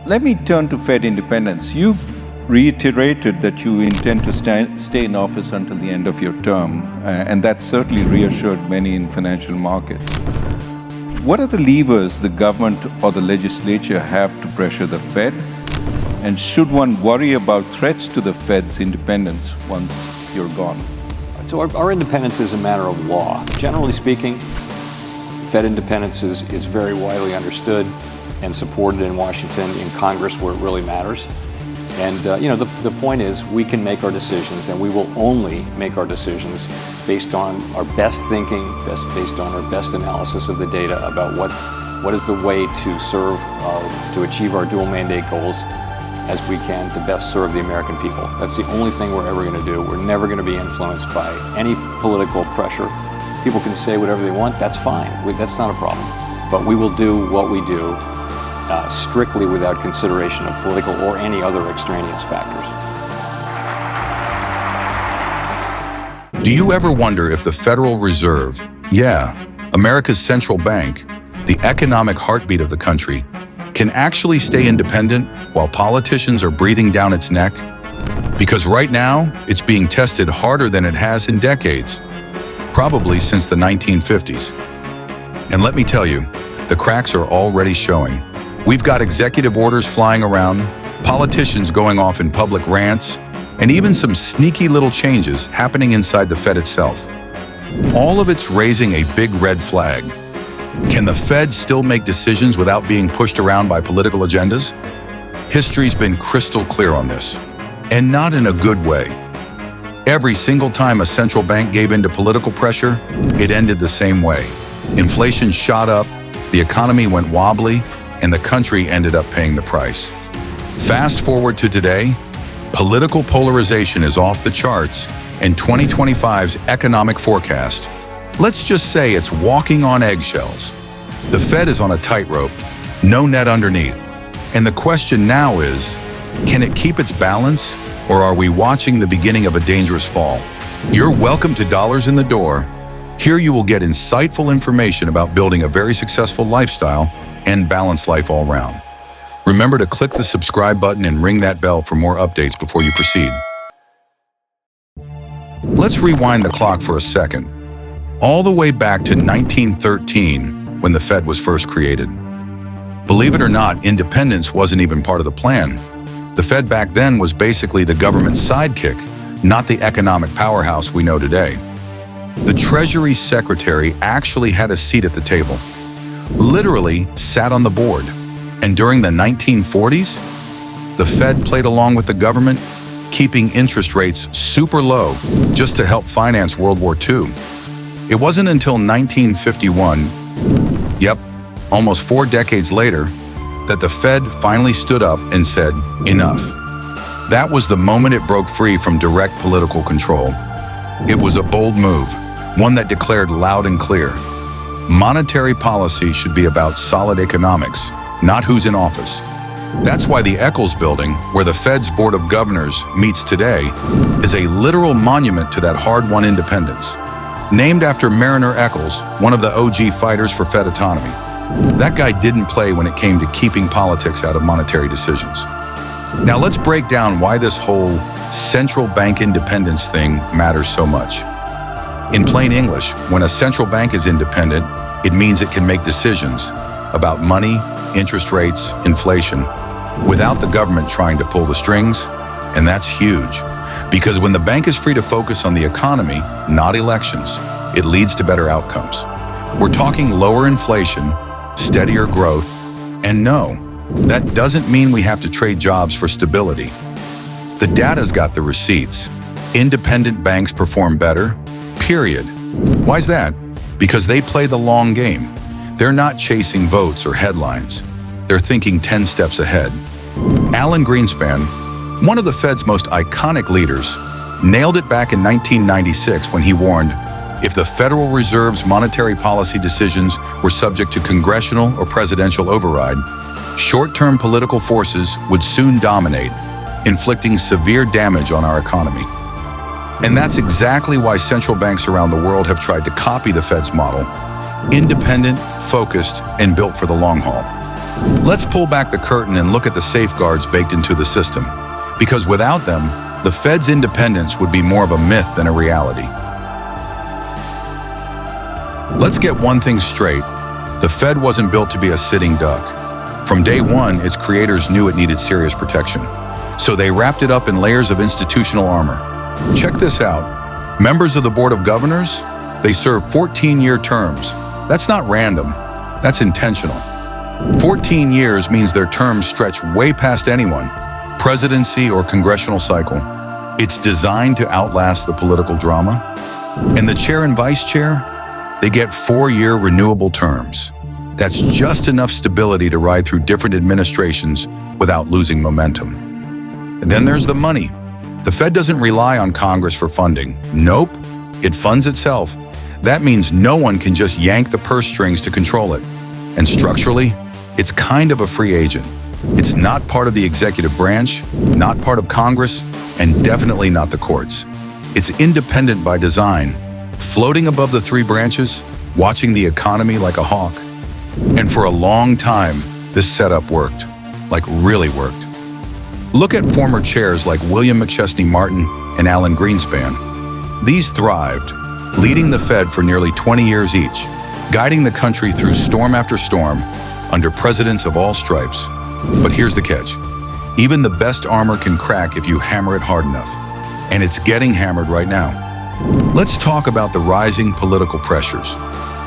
Let me turn to Fed independence. You've reiterated that you intend to stay in office until the end of your term, and that certainly reassured many in financial markets. What are the levers the government or the legislature have to pressure the Fed? And should one worry about threats to the Fed's independence once you're gone? So our independence is a matter of law. Generally speaking, Fed independence is very widely understood and supported in Washington, in Congress, where it really matters. And the point is, we can make our decisions, and we will only make our decisions based on our best thinking, based on our best analysis of the data about what is the way to achieve our dual mandate goals as we can to best serve the American people. That's the only thing we're ever going to do. We're never going to be influenced by any political pressure. People can say whatever they want, that's fine. That's not a problem. But we will do what we do strictly without consideration of political or any other extraneous factors. Do you ever wonder if the Federal Reserve, America's central bank, the economic heartbeat of the country, can actually stay independent while politicians are breathing down its neck? Because right now, it's being tested harder than it has in decades, probably since the 1950s. And let me tell you, the cracks are already showing. We've got executive orders flying around, politicians going off in public rants, and even some sneaky little changes happening inside the Fed itself. All of it's raising a big red flag. Can the Fed still make decisions without being pushed around by political agendas? History's been crystal clear on this, and not in a good way. Every single time a central bank gave in to political pressure, it ended the same way. Inflation shot up, the economy went wobbly, and the country ended up paying the price. Fast forward to today, political polarization is off the charts, and 2025's economic forecast, let's just say it's walking on eggshells. The Fed is on a tightrope, no net underneath. And the question now is, can it keep its balance, or are we watching the beginning of a dangerous fall? You're welcome to Dollars in the Door. Here you will get insightful information about building a very successful lifestyle and balanced life all round. Remember to click the subscribe button and ring that bell for more updates before you proceed. Let's rewind the clock for a second. All the way back to 1913, when the Fed was first created. Believe it or not, independence wasn't even part of the plan. The Fed back then was basically the government's sidekick, not the economic powerhouse we know today. The Treasury Secretary actually had a seat at the table, literally sat on the board. And during the 1940s, the Fed played along with the government, keeping interest rates super low just to help finance World War II. It wasn't until 1951, almost 4 decades later, that the Fed finally stood up and said, enough. That was the moment it broke free from direct political control. It was a bold move, one that declared loud and clear. Monetary policy should be about solid economics, not who's in office. That's why the Eccles Building, where the Fed's Board of Governors meets today, is a literal monument to that hard-won independence. Named after Mariner Eccles, one of the OG fighters for Fed autonomy. That guy didn't play when it came to keeping politics out of monetary decisions. Now let's break down why this whole central bank independence thing matters so much. In plain English, when a central bank is independent, it means it can make decisions about money, interest rates, inflation, without the government trying to pull the strings, and that's huge. Because when the bank is free to focus on the economy, not elections, it leads to better outcomes. We're talking lower inflation, steadier growth, and no, that doesn't mean we have to trade jobs for stability. The data's got the receipts. Independent banks perform better, period. Why's that? Because they play the long game. They're not chasing votes or headlines. They're thinking 10 steps ahead. Alan Greenspan, one of the Fed's most iconic leaders, nailed it back in 1996 when he warned, if the Federal Reserve's monetary policy decisions were subject to congressional or presidential override, short-term political forces would soon dominate, inflicting severe damage on our economy. And that's exactly why central banks around the world have tried to copy the Fed's model, independent, focused, and built for the long haul. Let's pull back the curtain and look at the safeguards baked into the system, because without them, the Fed's independence would be more of a myth than a reality. Let's get one thing straight. The Fed wasn't built to be a sitting duck. From day one, its creators knew it needed serious protection, so they wrapped it up in layers of institutional armor. Check this out. Members of the Board of Governors, they serve 14-year terms. That's not random, that's intentional. 14 years means their terms stretch way past anyone, presidency or congressional cycle. It's designed to outlast the political drama. And the chair and vice chair, they get 4-year renewable terms. That's just enough stability to ride through different administrations without losing momentum. And then there's the money. The Fed doesn't rely on Congress for funding. Nope, it funds itself. That means no one can just yank the purse strings to control it. And structurally, it's kind of a free agent. It's not part of the executive branch, not part of Congress, and definitely not the courts. It's independent by design, floating above the 3 branches, watching the economy like a hawk. And for a long time, this setup worked, like really worked. Look at former chairs like William McChesney Martin and Alan Greenspan. These thrived, leading the Fed for nearly 20 years each, guiding the country through storm after storm under presidents of all stripes. But here's the catch. Even the best armor can crack if you hammer it hard enough. And it's getting hammered right now. Let's talk about the rising political pressures.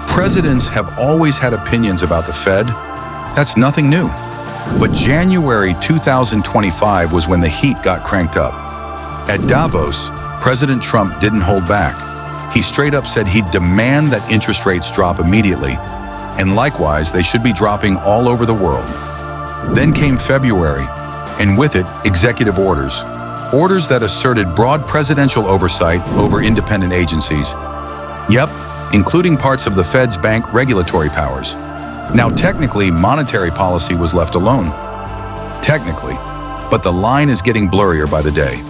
Presidents have always had opinions about the Fed. That's nothing new. But January 2025 was when the heat got cranked up. At Davos, President Trump didn't hold back. He straight up said he'd demand that interest rates drop immediately, and likewise, they should be dropping all over the world. Then came February, and with it, executive orders. Orders that asserted broad presidential oversight over independent agencies. Yep, including parts of the Fed's bank regulatory powers. Now, technically, monetary policy was left alone. Technically, but the line is getting blurrier by the day.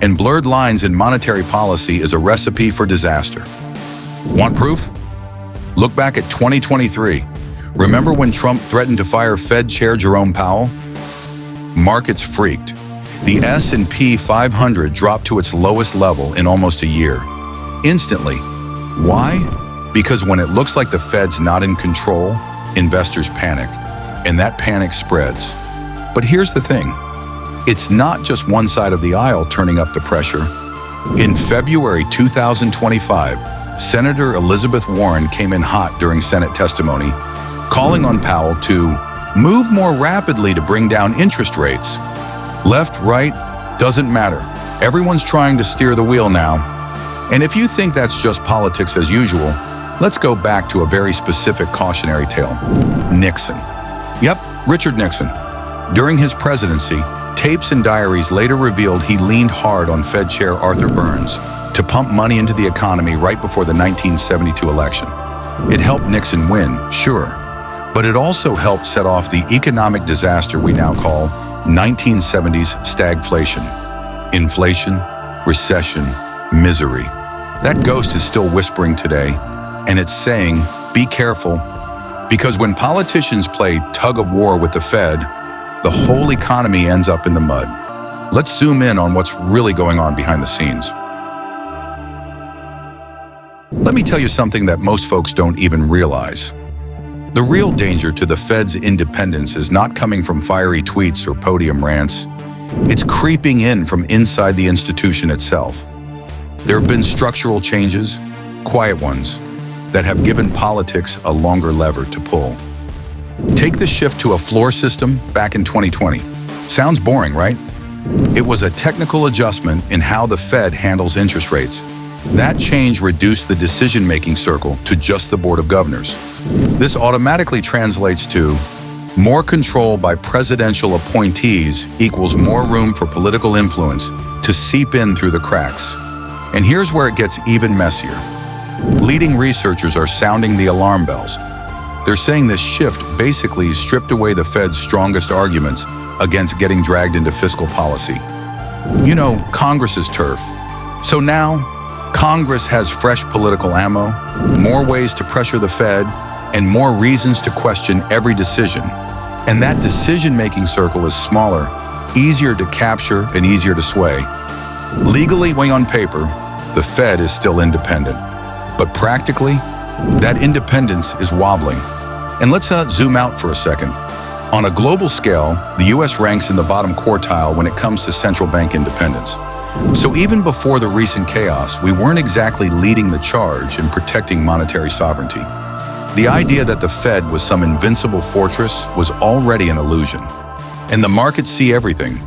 And blurred lines in monetary policy is a recipe for disaster. Want proof? Look back at 2023. Remember when Trump threatened to fire Fed Chair Jerome Powell? Markets freaked. The S&P 500 dropped to its lowest level in almost a year. Instantly. Why? Because when it looks like the Fed's not in control, investors panic, and that panic spreads. But here's the thing. It's not just one side of the aisle turning up the pressure. In February 2025, Senator Elizabeth Warren came in hot during Senate testimony, calling on Powell to move more rapidly to bring down interest rates. Left, right, doesn't matter. Everyone's trying to steer the wheel now. And if you think that's just politics as usual, let's go back to a very specific cautionary tale. Nixon. Yep, Richard Nixon. During his presidency, tapes and diaries later revealed he leaned hard on Fed Chair Arthur Burns to pump money into the economy right before the 1972 election. It helped Nixon win, sure, but it also helped set off the economic disaster we now call 1970s stagflation. Inflation, recession, misery. That ghost is still whispering today, and it's saying, be careful, because when politicians play tug of war with the Fed, the whole economy ends up in the mud. Let's zoom in on what's really going on behind the scenes. Let me tell you something that most folks don't even realize. The real danger to the Fed's independence is not coming from fiery tweets or podium rants. It's creeping in from inside the institution itself. There have been structural changes, quiet ones, that have given politics a longer lever to pull. Take the shift to a floor system back in 2020. Sounds boring, right? It was a technical adjustment in how the Fed handles interest rates. That change reduced the decision-making circle to just the Board of Governors. This automatically translates to more control by presidential appointees equals more room for political influence to seep in through the cracks. And here's where it gets even messier. Leading researchers are sounding the alarm bells. They're saying this shift basically stripped away the Fed's strongest arguments against getting dragged into fiscal policy. You know, Congress's turf. So now, Congress has fresh political ammo, more ways to pressure the Fed, and more reasons to question every decision. And that decision-making circle is smaller, easier to capture, and easier to sway. Legally, on paper, the Fed is still independent. But practically, that independence is wobbling. And let's zoom out for a second. On a global scale, the US ranks in the bottom quartile when it comes to central bank independence. So even before the recent chaos, we weren't exactly leading the charge in protecting monetary sovereignty. The idea that the Fed was some invincible fortress was already an illusion. And the markets see everything.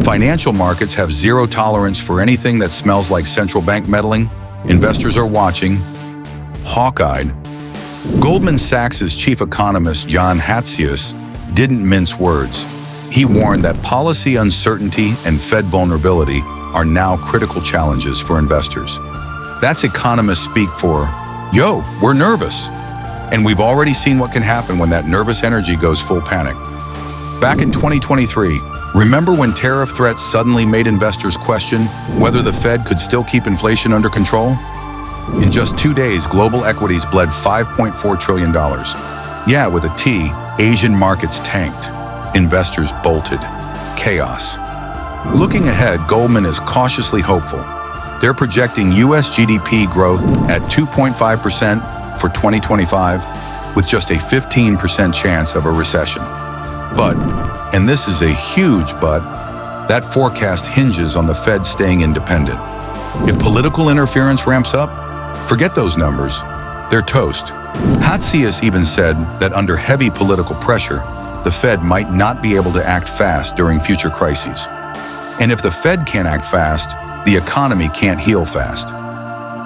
Financial markets have zero tolerance for anything that smells like central bank meddling. Investors are watching, hawk-eyed. Goldman Sachs' chief economist, John Hatzius, didn't mince words. He warned that policy uncertainty and Fed vulnerability are now critical challenges for investors. That's economists speak for, yo, we're nervous. And we've already seen what can happen when that nervous energy goes full panic. Back in 2023, remember when tariff threats suddenly made investors question whether the Fed could still keep inflation under control? In just 2 days, global equities bled $5.4 trillion. Yeah, with a T, Asian markets tanked. Investors bolted. Chaos. Looking ahead, Goldman is cautiously hopeful. They're projecting US GDP growth at 2.5% for 2025, with just a 15% chance of a recession. But, and this is a huge but, that forecast hinges on the Fed staying independent. If political interference ramps up, forget those numbers. They're toast. Hatzius even said that under heavy political pressure, the Fed might not be able to act fast during future crises. And if the Fed can't act fast, the economy can't heal fast.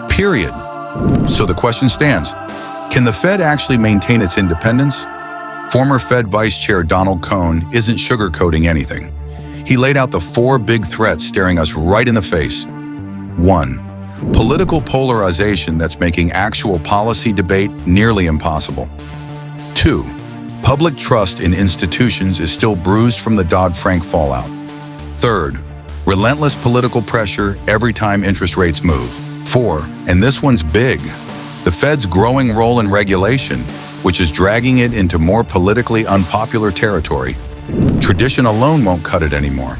Period. So the question stands, can the Fed actually maintain its independence? Former Fed Vice Chair Donald Cohn isn't sugarcoating anything. He laid out the 4 big threats staring us right in the face. 1. Political polarization that's making actual policy debate nearly impossible. 2. Public trust in institutions is still bruised from the Dodd-Frank fallout. 3rd, relentless political pressure every time interest rates move. 4, and this one's big, the Fed's growing role in regulation, which is dragging it into more politically unpopular territory. Tradition alone won't cut it anymore.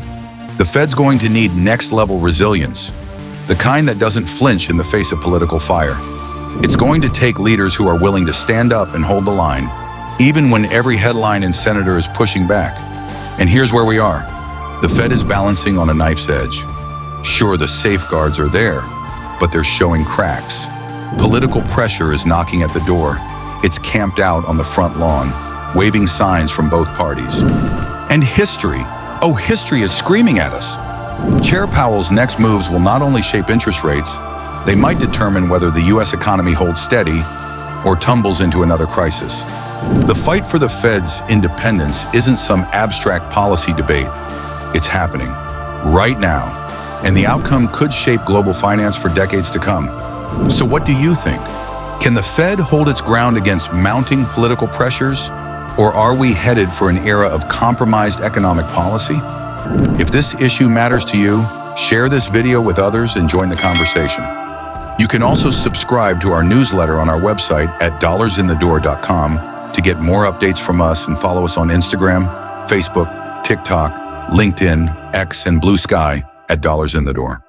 The Fed's going to need next-level resilience, the kind that doesn't flinch in the face of political fire. It's going to take leaders who are willing to stand up and hold the line, even when every headline and senator is pushing back. And here's where we are. The Fed is balancing on a knife's edge. Sure, the safeguards are there, but they're showing cracks. Political pressure is knocking at the door. It's camped out on the front lawn, waving signs from both parties. And history, history is screaming at us. Chair Powell's next moves will not only shape interest rates, they might determine whether the US economy holds steady or tumbles into another crisis. The fight for the Fed's independence isn't some abstract policy debate. It's happening right now, and the outcome could shape global finance for decades to come. So what do you think? Can the Fed hold its ground against mounting political pressures, or are we headed for an era of compromised economic policy? If this issue matters to you, share this video with others and join the conversation. You can also subscribe to our newsletter on our website at dollarsinthedoor.com to get more updates from us, and follow us on Instagram, Facebook, TikTok, LinkedIn, X, and Blue Sky at Dollars in the Door.